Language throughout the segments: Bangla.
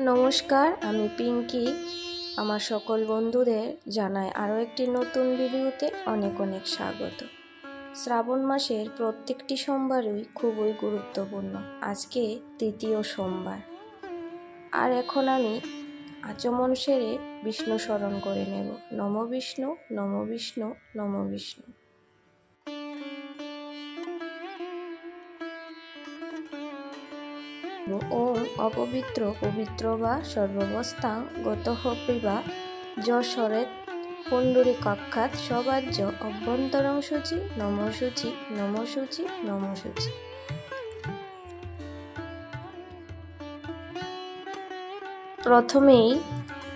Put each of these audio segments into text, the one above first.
নমস্কার, আমি পিঙ্কি। আমার সকল বন্ধুদের জানাই আরও একটি নতুন ভিডিওতে অনেক অনেক স্বাগত। শ্রাবণ মাসের প্রত্যেকটি সোমবারই খুবই গুরুত্বপূর্ণ। আজকে তৃতীয় সোমবার, আর এখন আমি আচমন সেরে বিষ্ণু স্মরণ করে নেব। নমো বিষ্ণু, নমো বিষ্ণু, নমো বিষ্ণু। ওম অপবিত্র পবিত্র বা সর্বাবস্থাং গতঃ পিবা যশরেত পুণ্ডরী কক্ষাৎ সবাজ্য অভ্যন্তরং শুচি নমো শুচি নমো শুচি নমো শুচি। প্রথমেই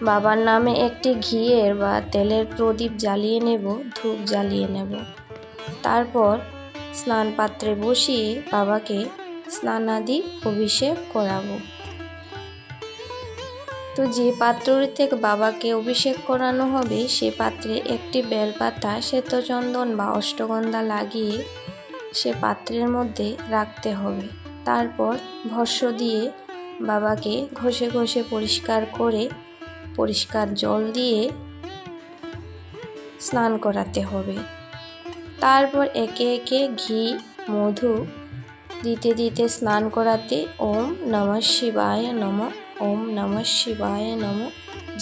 বাবার নামে একটি ঘিয়ের বা তেলের প্রদীপ জ্বালিয়ে নেব, ধূপ জ্বালিয়ে নেব। তারপর স্নান পাত্রে বসিয়ে বাবাকে স্নানাদি অভিষেক করাবো। তো যে পাত্রটি থেকে বাবাকে অভিষেক করানো হবে সে পাত্রে একটি বেলপাতা, শ্বেতচন্দন বা অষ্টগন্ধা লাগিয়ে সে পাত্রের মধ্যে রাখতে হবে। তারপর ভস্ম দিয়ে বাবাকে ঘষে ঘষে পরিষ্কার করে পরিষ্কার জল দিয়ে স্নান করাতে হবে। তারপর একে একে ঘি মধু দিতে দিতে স্নান করাতে ওম নমঃ শিবায় নমঃ, ওম নমঃ শিবায় নমঃ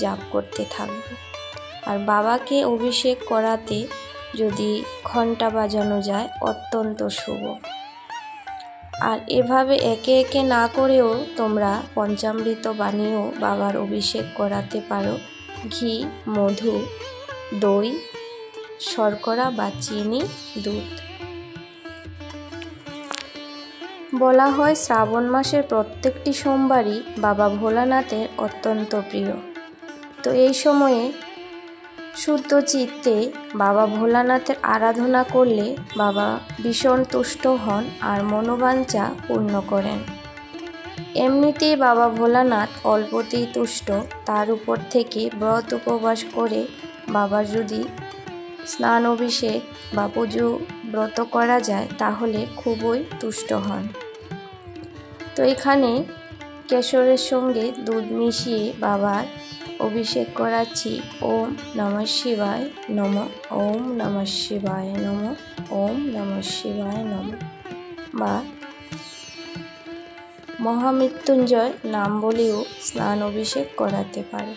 জাপ করতে থাকবে। আর বাবাকে অভিষেক করাতে যদি ঘণ্টা বাজানো যায় অত্যন্ত শুভ। আর এভাবে একে একে না করেও তোমরা পঞ্চামৃত বানিয়েও বাবার অভিষেক করাতে পারো। ঘি মধু দই শর্করা বা চিনি দুধ। বলা হয় শ্রাবণ মাসের প্রত্যেকটি সোমবারই বাবা ভোলানাথের অত্যন্ত প্রিয়। তো এই সময়ে শুদ্ধ চিত্তে বাবা ভোলানাথের আরাধনা করলে বাবা ভীষণ তুষ্ট হন আর মনোবাঞ্ছা পূর্ণ করেন। এমনিতেই বাবা ভোলানাথ অল্পতেই তুষ্ট, তার উপর থেকে ব্রত উপবাস করে বাবার যদি স্নান অভিষেক বা পুজো ব্রত করা যায় তাহলে খুবই তুষ্ট হন। তো এখানে কেশরের সঙ্গে দুধ মিশিয়ে বাবার অভিষেক করাচ্ছি। ওম নমঃ শিবায় নমঃ, ওম নমঃ শিবায় নমঃ, ওম নমঃ শিবায় নমঃ বা মহামৃত্যুঞ্জয় নাম বলেও স্নান অভিষেক করাতে পারো।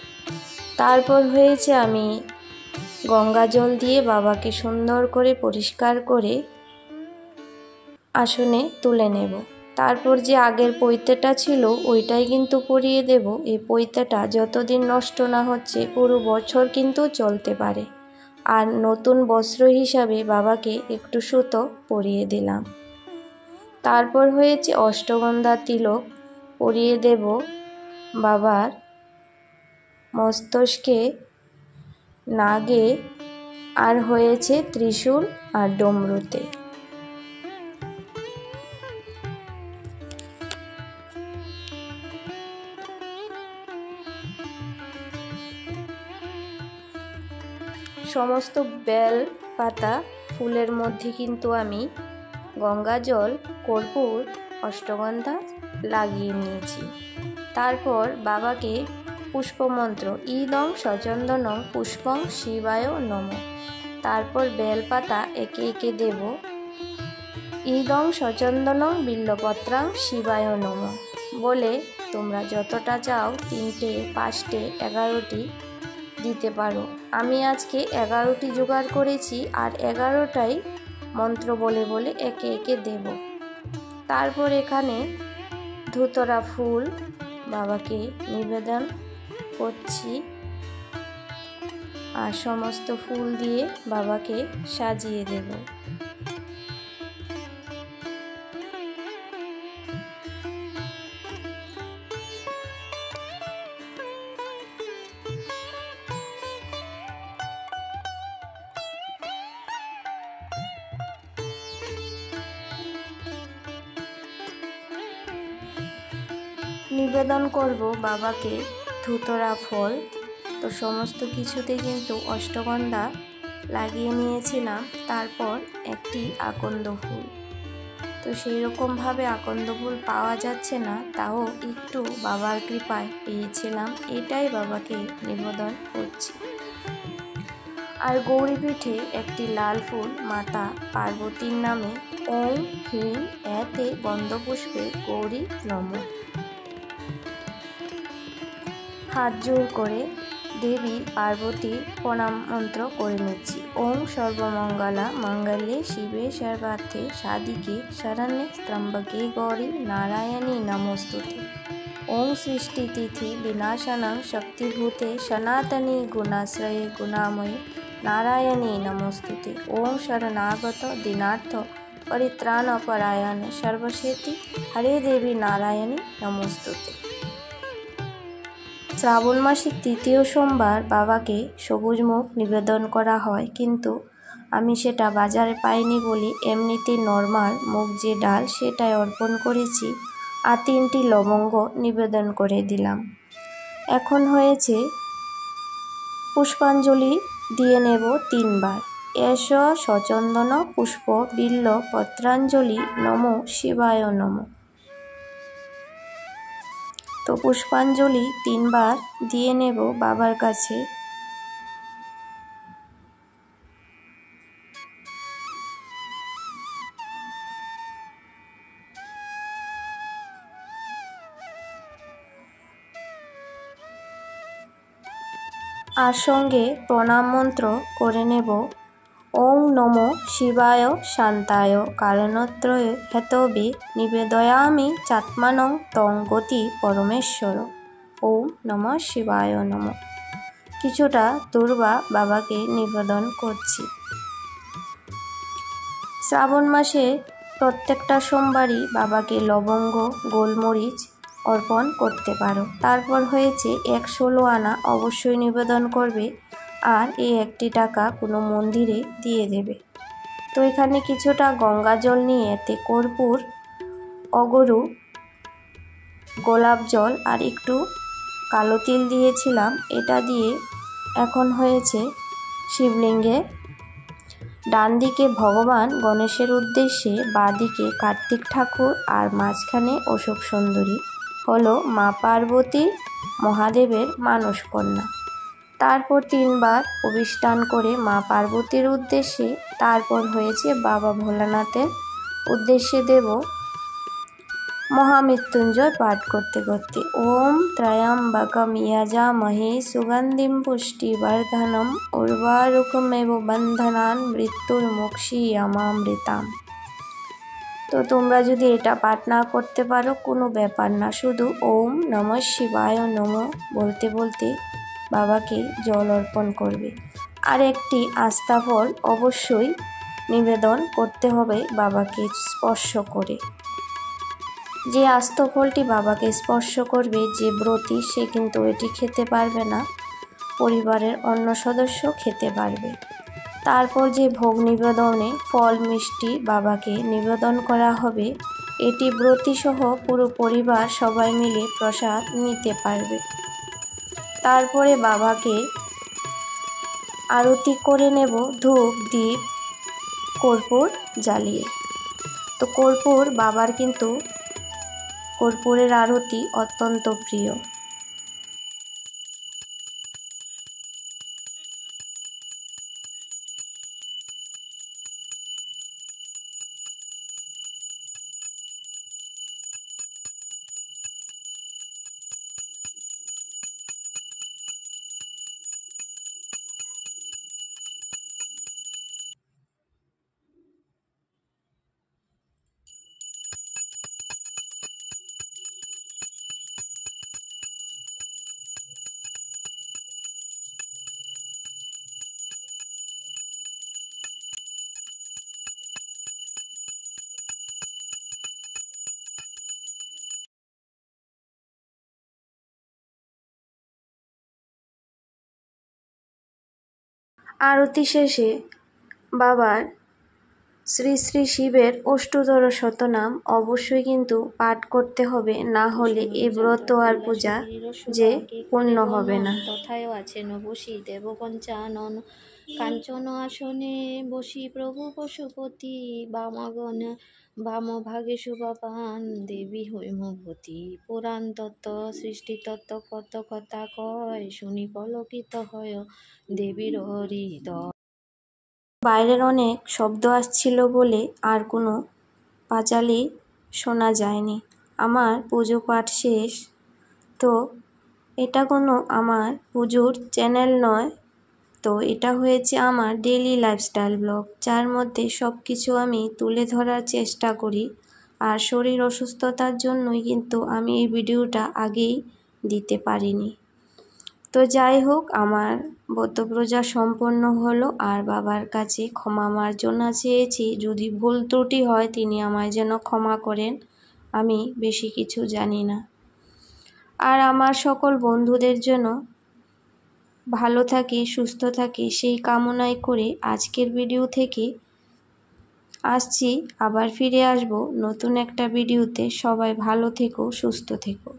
তারপর হয়েছে আমি গঙ্গা জল দিয়ে বাবাকে সুন্দর করে পরিষ্কার করে আসনে তুলে নেব। তারপর যে আগের পৈতেটা ছিল ওইটাই কিন্তু পরিয়ে দেব। এই পৈতেটা যতদিন নষ্ট না হচ্ছে পুরো বছর কিন্তু চলতে পারে। আর নতুন বস্ত্র হিসাবে বাবাকে একটু সুতো পরিয়ে দিলাম। তারপর হয়েছে অষ্টগন্ধা তিলক পরিয়ে দেব বাবার মস্তকে, নাগে, আর হয়েছে ত্রিশূল আর ডমরুতে। সমস্ত বেল পাতা ফুলের মধ্যে কিন্তু আমি গঙ্গা জল, কর্পূর, অষ্টগন্ধা লাগিয়ে নিয়েছি। তারপর বাবাকে পুষ্পমন্ত্র ইদং সচন্দনং পুষ্পং শিবায় নমঃ। তারপর বেলপাতা একে একে দেব। ইদং সচন্দনং বিল্লপত্রাং শিবায় নমঃ বলে তোমরা যতটা চাও 3টে 5টে 11টি দিতে পারো। আমি আজকে 11টি জোগাড় করেছি আর 11টাই মন্ত্র বলে বলে একে একে দেব। তারপর এখানে ধুতরা ফুল বাবাকে নিবেদন করছি আর সমস্ত ফুল দিয়ে বাবাকে সাজিয়ে দেব। নিবেদন করব বাবাকে ধুতরা ফল। তো সমস্ত কিছুতে কিন্তু অষ্টগন্ধা লাগিয়ে নিয়েছিলাম। তারপর একটি আকন্দ ফুল তো সেই রকমভাবে আকন্দ ফুল পাওয়া যাচ্ছে না, তাও একটু বাবার কৃপায় পেয়েছিলাম, এটাই বাবাকে নিবেদন করছি। আর গৌরী পিঠে একটি লাল ফুল মাতা পার্বতীর নামে ওং হ্রিং এতে গন্ধপুষ্পে গৌরী নমঃ। হাত জোর করে দেবী পার্বতীর প্রণাম মন্ত্র করে নিচ্ছি। ওং সর্বমঙ্গলা মঙ্গলে শিবে সর্বার্থে সাধিকে শরণ্যে ত্র্যম্বকে গৌরী নারায়ণী নমোস্তুতে। ওং সৃষ্টি তিথি বিনাশনং শক্তিভূতে সনাতনী গুণাশ্রয়ে গুণাময়ে নারায়ণী নমোস্তুতে। ওং শরণাগত দীনার্থ পরিত্রাণপরায়ণ সর্বশেতি হরে দেবী নারায়ণী নমোস্তুতে। শ্রাবণ মাসের তৃতীয় সোমবার বাবাকে সবুজ মুখ নিবেদন করা হয়, কিন্তু আমি সেটা বাজারে পাইনি বলে এমনিতে নর্মাল মুগ যে ডাল সেটাই অর্পণ করেছি, আর 3টি লবঙ্গ নিবেদন করে দিলাম। এখন হয়েছে পুষ্পাঞ্জলি দিয়ে নেব 3 বার। এস সচন্দন পুষ্প বিল্ল পত্রাঞ্জলি নমো শিবায় নমঃ। তো পুষ্পাঞ্জলি 3 বার দিয়ে নেব বাবার কাছে। আর সঙ্গে প্রণাম মন্ত্র করে নেব। ওং নমো শিবায় শান্তায় কারণত্রয় হেতবে নিবেদয়ামি চাত্মানং তং গতি পরমেশ্বর। ওম নমঃ শিবায় নমঃ। কিছুটা দূর্বা বাবাকে নিবেদন করছি। শ্রাবণ মাসে প্রত্যেকটা সোমবারই বাবাকে লবঙ্গ গোলমরিচ অর্পণ করতে পারো। তারপর হয়েছে 116 আনা অবশ্যই নিবেদন করবে, আর এই 1টি টাকা কোনো মন্দিরে দিয়ে দেবে। তো এখানে কিছুটা গঙ্গা জল নিয়ে এতে কর্পূর, অগরু, গোলাপ জল আর একটু কালো তিল দিয়েছিলাম। এটা দিয়ে এখন হয়েছে শিবলিঙ্গে ডান দিকে ভগবান গণেশের উদ্দেশ্যে, বাঁ দিকে কার্তিক ঠাকুর আর মাঝখানে অশোক সুন্দরী হলো মা পার্বতী মহাদেবের মানস কন্যা। তারপর 3 বার অভিষ্ঠান করে মা পার্বতীর উদ্দেশ্যে, তারপর হয়েছে বাবা ভোলানাথের উদ্দেশ্যে দেব মহামৃত্যুঞ্জয় পাঠ করতে করতে। ওম ত্র্যম্বকম যজামহে সুগন্ধিম পুষ্টিবর্ধনম উর্বারুকমেব বন্ধনান মৃত্যুর্মুক্ষীয়মামৃতাম। তো তোমরা যদি এটা পাঠ না করতে পারো কোনো ব্যাপার না, শুধু ওম নমঃ শিবায় নমঃ বলতে বলতে বাবাকে জল অর্পণ করবে। আর একটি আস্থা ফল অবশ্যই নিবেদন করতে হবে বাবাকে স্পর্শ করে। যে আস্ত ফলটি বাবাকে স্পর্শ করবে, যে ব্রতী, সে কিন্তু এটি খেতে পারবে না, পরিবারের অন্য সদস্য খেতে পারবে। তারপর যে ভোগ নিবেদনে ফল মিষ্টি বাবাকে নিবেদন করা হবে, এটি ব্রতীসহ পুরো পরিবার সবাই মিলে প্রসাদ নিতে পারবে। তারপরে বাবাকে আরতি করে নেব ধূপ দীপ কর্পূর জ্বালিয়ে। তো কর্পূর বাবার কিন্তু কর্পূরের আরতি অত্যন্ত প্রিয়। আরতি শেষে বাবার শ্রী শ্রী শিবের অষ্টোত্তর শতনাম অবশ্যই কিন্তু পাঠ করতে হবে, না হলে এই ব্রত আর পূজা যে পূর্ণ হবে না। তথায় আছেন বসি দেব পঞ্চানন কাঞ্চন আসনে বসি প্রভু পশুপতি বামাগণ বাম ভাগে শুভপান দেবী হৈমবতী, পুরাণ তত্ত্ব সৃষ্টি তত্ত্ব কত কথা কয়, শুনি পলকিত হয় দেবীর হৃদয়। বাইরের অনেক শব্দ আসছিল বলে আর কোনো পাঁচালি শোনা যায়নি। আমার পুজো পাঠ শেষ। তো এটা কোনো আমার পুজোর চ্যানেল নয়, তো এটা হয়েছে আমার ডেইলি লাইফস্টাইল ব্লগ, যার মধ্যে সব কিছু আমি তুলে ধরার চেষ্টা করি। আর শরীর অসুস্থতার জন্যই কিন্তু আমি এই ভিডিওটা আগেই দিতে পারিনি। তো যাই হোক, আমার ব্রতপ্রজা সম্পন্ন হলো আর বাবার কাছে ক্ষমা মার্জনা চেয়েছি। যদি ভুল ত্রুটি হয় তিনি আমায় যেন ক্ষমা করেন, আমি বেশি কিছু জানি না। আর আমার সকল বন্ধুদের জন্য ভালো থাকি, সুস্থ থাকি সেই কামনাই করে আজকের ভিডিও থেকে আসছি। আবার ফিরে আসব নতুন একটা ভিডিওতে। সবাই ভালো থেকো, সুস্থ থেকো।